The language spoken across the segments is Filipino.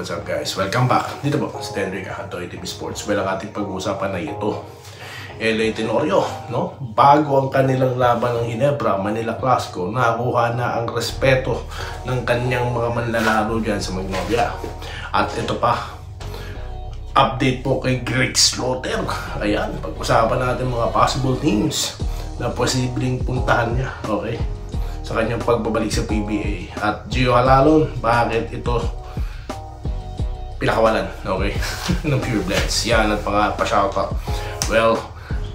what's up guys? Welcome back. Dito po si Henry Kahatoy TV Sports. Well, ang ating pag-uusapan na ito, LA Tenorio, no? Bago ang kanilang laban ng Ginebra, Manila Clasico, nakuha na ang respeto ng kanyang mga manlalaro dyan sa Magnolia. At ito pa, update po kay Greg Slaughter. Ayan, pag-usapan natin mga possible teams na posibleng puntahan niya, okay? Sa kanyang pagbabalik sa PBA. At Gio Halalon, bakit ito pinakawalan, okay? ng Pure Blends. Yan at mga pa-shoutout. Well,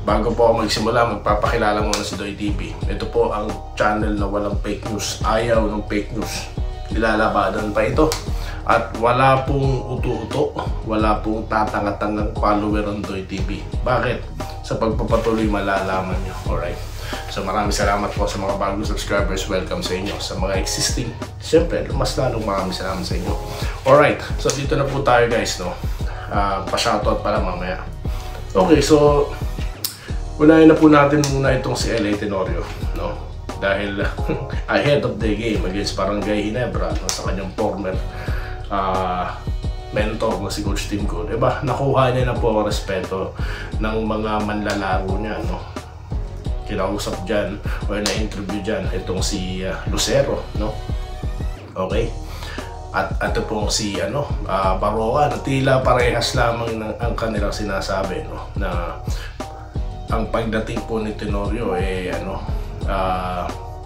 bago po ako magsimula, magpapakilala muna si Doy TV. Ito po ang channel na walang fake news. Ayaw ng fake news. Nilalabanan pa ito. At wala pong uto-uto, wala pong tatanga-tangang follower ng Doy TV. Bakit? Sa pagpapatuloy malalaman nyo. Alright? So maraming salamat po sa mga bagong subscribers. Welcome sa inyo. Sa mga existing, siyempre, mas lalong maraming salamat sa inyo. Alright, so dito na po tayo guys, no? Pa-shoutout pala mamaya. Okay, so unahin na po natin muna itong si LA Tenorio, no? Dahil ahead of the game against Barangay Ginebra, no? Sa kanyang former mentor na si Coach Tim Cone, diba? Nakuha niya na po ang respeto ng mga manlalaro niya, no? Kinausap dyan o na-interview dyan itong si Lucero, no? Okay? At ito pong si Baroa, na tila parehas lamang ang kanilang sinasabi, no? Na ang pagdating po ni Tenorio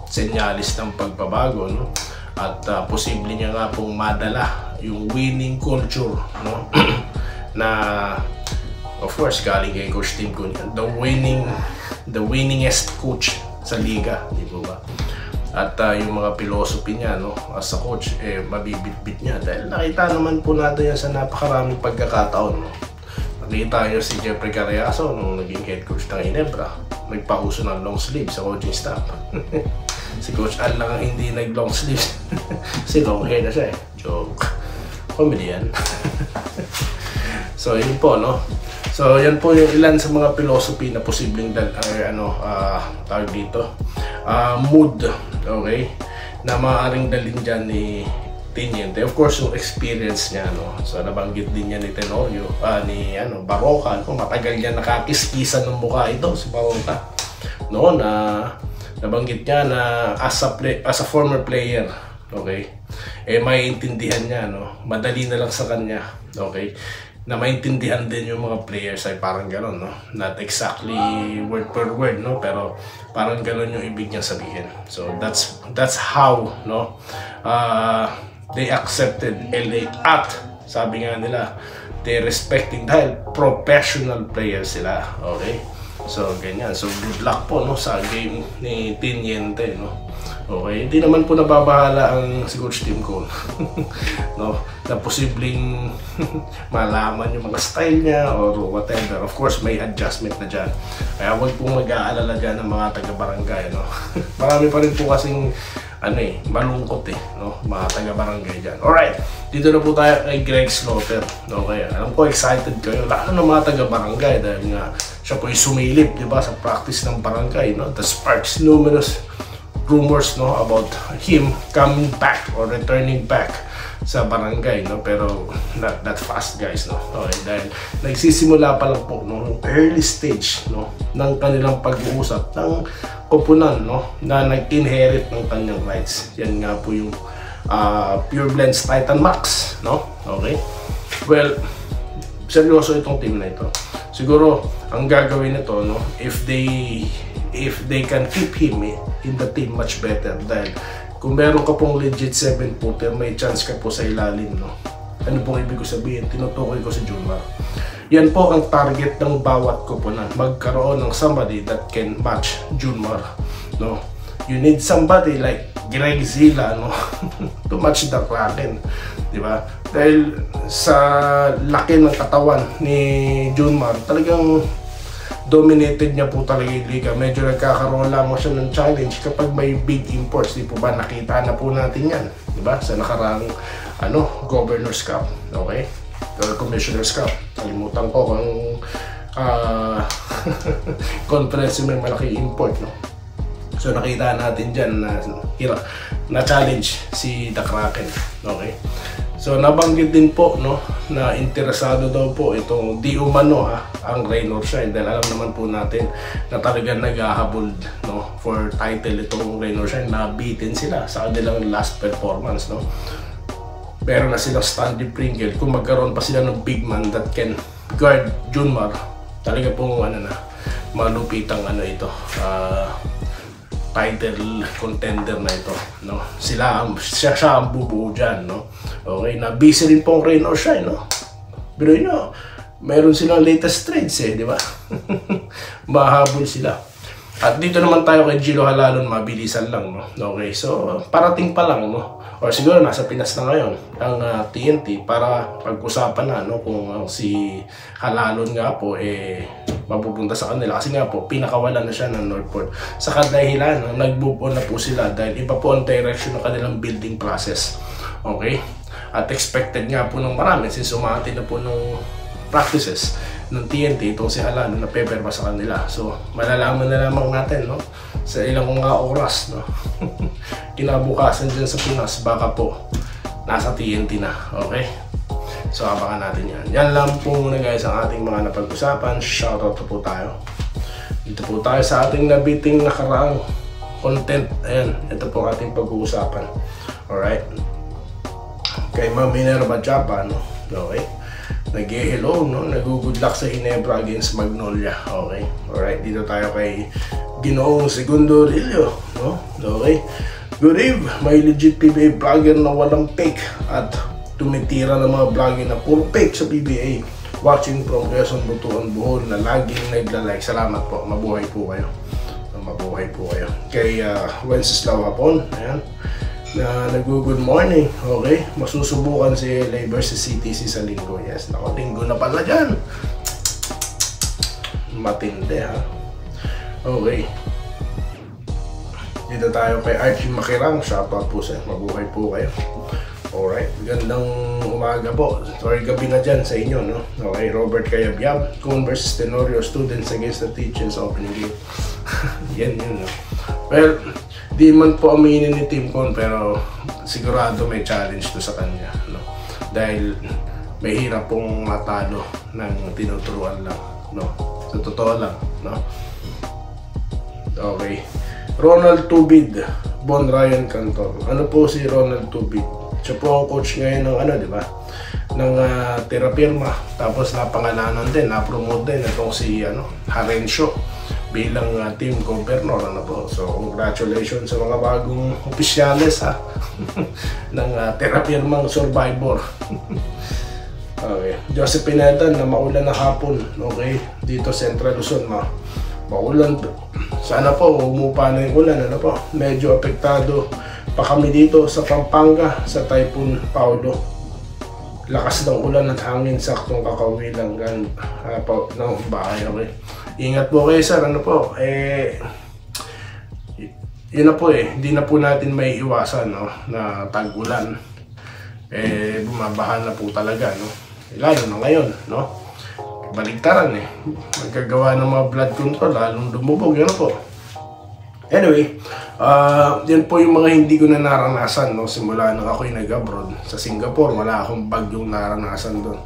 senyalis ng pagbabago, no? At posible niya nga pong madala yung winning culture, no? Na of course galing kay Coach Tim Cone, the winningest coach sa liga, di ba? At yung mga philosophy niya, no, as a coach, mabibitbit niya dahil nakita naman po natin yan sa napakaraming pagkakataon, no? Nakita niyo si Jeffrey Carriazo nung naging head coach ng Ginebra, nagpauso ng long sleeve sa coaching staff. Si Coach Al lang ang hindi nag-long sleeve. Si long hair na siya eh. Joke. Comedy yan. So yun po, no? So yan po yung ilan sa mga philosophy na posibleng tawag dito, mood, okay, na maaaring dalhin dyan ni Tiniente. Of course yung experience niya, no? So nabanggit din niya ni Tenorio, ni Baroka, no? Matagal niya nakakiskisan ng mukha ito si Baroka, no? Na nabanggit niya na as a former player, okay, maiintindihan niya, no? Madali na lang sa kanya, okay, na maintindihan din yung mga players ay parang gano'n, no? Not exactly word per word, no? Pero parang gano'n yung ibig niyang sabihin. So that's how, no? They accepted LA at sabi nga nila, they respecting dahil professional players sila, okay? So ganyan. So good luck po, no, sa game ni Tiniente, no? Okay, hindi naman po nababahala ang si Coach Tim Cone, no, na posibleng malaman yung mga style niya or whatever. Of course, may adjustment na dyan. Kaya huwag pong mag-aalala dyan ng mga taga-barangay, no? Marami pa rin po kasing malungkot no, mga taga-barangay dyan. Alright, dito na po tayo kay Greg Slaughter. Okay, alam ko excited kayo, lalo ng mga taga-barangay dahil nga siya po ay sumilip, di ba, sa practice ng barangay, no? The sparks numerous rumors, no, about him coming back or returning back sa barangay, no, pero not that fast guys, no. Okay, dahil nagsisimula pa lang po, no, early stage, no, ng kanilang pag-uusap ng koponan, no, na nag-inherit ng kanyang rights. Yan nga po yung Pure Blends Titan Max, no. Okay, well, seryoso itong team na ito. Siguro ang gagawin nito, no, if they can keep him in the team, much better. Dahil kung meron ka pong legit 7-footer, may chance ka po sa ilalim, no? Ano pong ibig ko sabihin? Tinutukoy ko si Junmar. Yan po ang target ng bawat koponan. Magkaroon ng somebody that can match Junmar, no? You need somebody like Greg Zila, no? To match the Kraken, di ba? Dahil sa laki ng katawan ni Junmar, talagang dominated niya po talaga yung liga. Medyo nagkakaroon lamang siya ng challenge kapag may big imports. Di po ba nakita na po natin yan, di ba? Sa nakaraang Governor's Cup, okay? Or Commissioner's Cup. Kalimutan ko kung conference yung may malaki import, no? So nakita natin dyan na challenge si The Kraken, okay? So nabanggit din po, no, na interesado daw po itong di umano ang Rain or Shine, dahil alam naman po natin na talagang naghahabol, no, for title itong Rain or Shine. Nabitin sila sa kanilang last performance, no. Meron na silang Stanley Pringle. Kung magkaroon pa sila ng big man that can guard Junmar, talaga pong malupitang ito, title contender na ito, no. Siya ang bubuo dyan, no. Okay, na busy rin pong Rain or Shine, no. Pero meron silang latest trades di ba? Mahabol sila. At dito naman tayo kay Gilo Halalon, mabilisan lang, no. Okay, so parating pa lang, no. Or siguro nasa Pinas na ngayon ang TNT para pag-usapan na, no, kung si Halalon nga po mapupunta sa kanila, kasi nga po pinakawalan na siya ng Northport sa kadahilan nag-move on na po sila dahil iba po ang direction ng kanilang building process. Okay, at expected nga po ng marami since umati na po ng practices ng TNT itong si Halalon na peperma sa kanila. So malalaman na lamang natin, no, sa ilang mga oras, no, kinabukasan dyan sa Pinas, baka po nasa TNT na. Okay, so abangan natin yan. Yan lang po muna guys ang ating mga napag-usapan. Shoutout po tayo. Dito po tayo sa ating nabiting nakaraang content. Ayan, ito po ating pag-uusapan. Alright. Kay Ma'am Minerva Japan, no? Okay. Nag-hello, no? Nag-good luck sa Ginebra against Magnolia. Okay. Alright, dito tayo kay Ginoong Segundo Rillo, no? Okay. Good eve, may legit PBA vlogger na walang fake at tumitira ng mga vlogger na puro fake sa PBA. Watching from Quezon, Butuan, Bohol na laging nagla-like. Salamat po, mabuhay po kayo. Mabuhay po kayo. Kay Wenceslao Hapon, ayan, na nag-good morning. Okay, masusubukan si LA versus CTC sa linggo. Yes, nako, linggo na pala dyan. Matindi Okay, dito tayo kay Archie Makirang. Shoutout po sa mabuhay po kayo. Alright, gandang umaga po. Sorry, gabi na dyan sa inyo, no? Okay, Robert Kayabyab, Coon versus Tenorio, students against the teachers, opening game. Yan, no? Well, di man po aminin ni Team Coon, pero sigurado may challenge to sa kanya, no? Dahil may hirap pong matalo ng tinuturuan lang, no? Sa totoo lang, no? Okay, Ronald Tubid, Bon Ryan Cantor. Ano po si Ronald Tubid? Siya po ang coach ngayon ng di ba? Ng Terapirma. Tapos napangalanan din, na-promote din itong si Harencio bilang team governor, po. So congratulations sa mga bagong opisyales ng Terapirmang Survivor. Okay, Joseph Pineda na maulan na hapon, okay, dito Central Luzon, maulan. Sana po umupa na yung ulan, po. Medyo apektado pa kami dito sa Pampanga sa Typhoon Paulo. Lakas ng ulan at hangin, saktong kakauwi lang ng bahay. Okay, ingat po kayo, sir. Po, yun na po, hindi na po natin may iwasan, no, na tag-ulan. Bumabahan na po talaga, no. Lalo na ngayon, no. Baligtaran, magkagawa ng mga blood control, lalong dumubog, yun po. Anyway, yan po yung mga hindi ko na naranasan, no, simula nung ako'y nag-abroad. Sa Singapore, wala akong bagyong naranasan doon.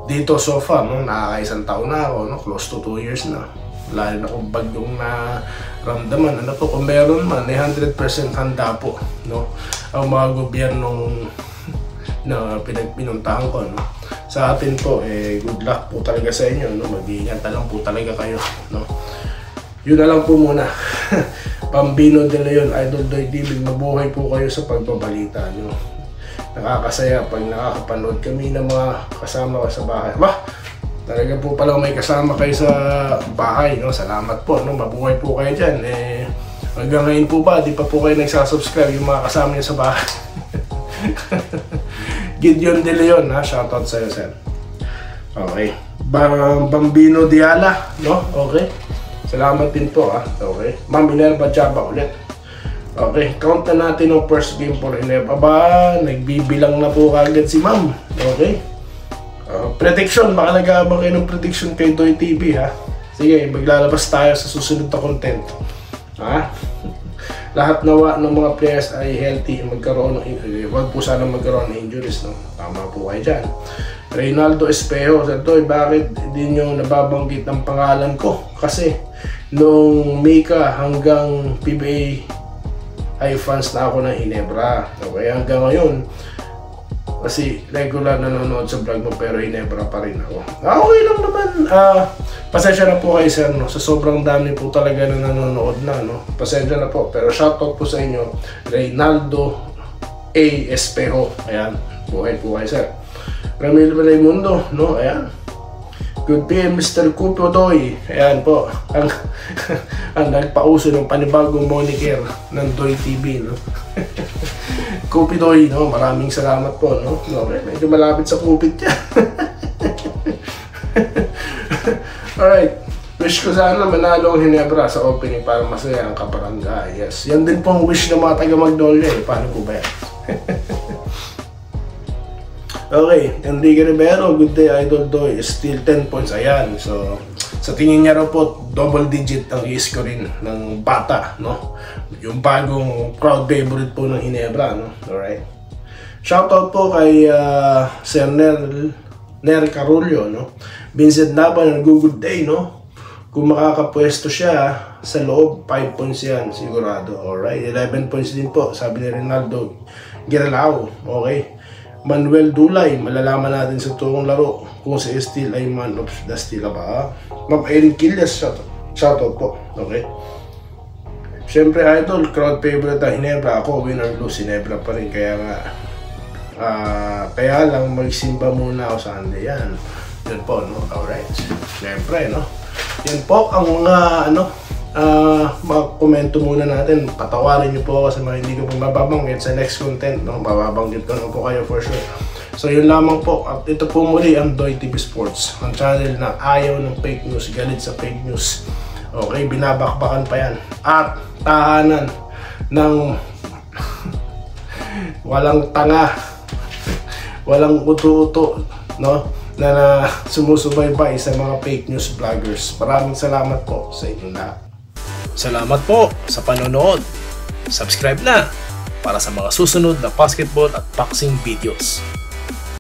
Dito so far, no, nakakaisang taon na ako, no, close to 2 years na. Wala rin akong bagyong naramdaman. Po, kung meron man, 100% handa po, no, ang mga gobyernong na pinuntahan ko, no. Sa atin po, good luck po talaga sa inyo, no, mag-iingat na lang po talaga kayo, no. Yun na lang po muna. Pambino de Leon, Idol Doy Dibig, mabuhay po kayo sa pagbabalita nyo. Nakakasaya pag nakakapanood kami ng mga kasama ko sa bahay. Talaga po palang may kasama kayo sa bahay, no? Salamat po, no? Mabuhay po kayo dyan. Hanggang ngayon po ba, di pa po kayo nagsasubscribe yung mga kasama nyo sa bahay? Gideon de Leon, shoutout sa'yo, sir. Okay. Bambino Diala, no? Okay. Salamat din po, Okay. Ma'am Minerva Jaba ulit. Okay, count na natin ang first game for Minerva. Nagbibilang na po kagad si ma'am. Okay. Prediction, baka nag-aabang kayo ng prediction kay Doy TV, Sige, maglalabas tayo sa susunod na content. lahat nawa ng mga players ay healthy, wag po sana magkaroon ng injuries, no? Tama po kayo dyan. Reynaldo Espejo, Sir Toy, bakit hindi nyo nababanggit ang pangalan ko? Kasi nung Mika hanggang PBA ay fans na ako ng Ginebra. Okay, hanggang ngayon kasi regular na nanonood sa vlog mo pero Ginebra pa rin ako. Okay lang naman. Pasensya na po kayo, sir, no? Sa sobrang dami po talaga na nanonood na, no? Pasensya na po. Pero shoutout po sa inyo, Reynaldo A. Espejo. Ayan, buhay po kayo, sir. Ramil Raimundo, no? Ayan. Good PM, Mr. Cupo Doy. Ayan po. Ang nagpauso ng panibagong moniker ng Doy TV, no? Kupidoy, no? Maraming salamat po, no? Okay, medyo malapit sa kupit yan. Alright, wish ko sana manalo ang Ginebra sa opening para masaya ang kabarangay. Yes, yan din pong wish ng mga taga Magnolia, eh. Paano po ba yan? Okay, Enrique Rivero, good day, Idol Doy. Still 10 points, ayan. So, sa tingin niya raw po, double digit ang i-score ng bata, no? Yung bagong crowd favorite po ng Ginebra, no? Alright. Shoutout po kay Sir Ner Carullo, no? Vincent Laban, good day, no? Kung makakapwesto siya sa loob, 5 points yan, sigurado. Alright, 11 points din po, sabi ni Ronaldo Giralao. Okay. Manuel Dulay, malalaman natin sa tuwang laro kung si Steel ay man of the Steel ba? Ma'am Erin Killes, shoutout po. Okay. Siyempre, Idol, crowd favorite ang Ginebra. Ako, win or lose, Ginebra pa rin. Kaya nga, kaya lang magsimba muna ako sa Sunday. Yan. Yan po, no? Alright. Siyempre, no? Yan po ang mga, mga komento muna natin. Patawarin niyo po ako sa mga hindi ko po mababanggit sa next content, no? Mababanggit ko na po kayo for sure. So yun lamang po. At ito po muli ang Doy TV Sports, ang channel na ayaw ng fake news, galit sa fake news. Okay, binabakbakan pa yan. At tahanan ng walang tanga, walang uto-uto, no? Na sumusubaybay sa mga fake news vloggers. Maraming salamat po sa inyong lahat. Salamat po sa panonood. Subscribe na para sa mga susunod na basketball at boxing videos.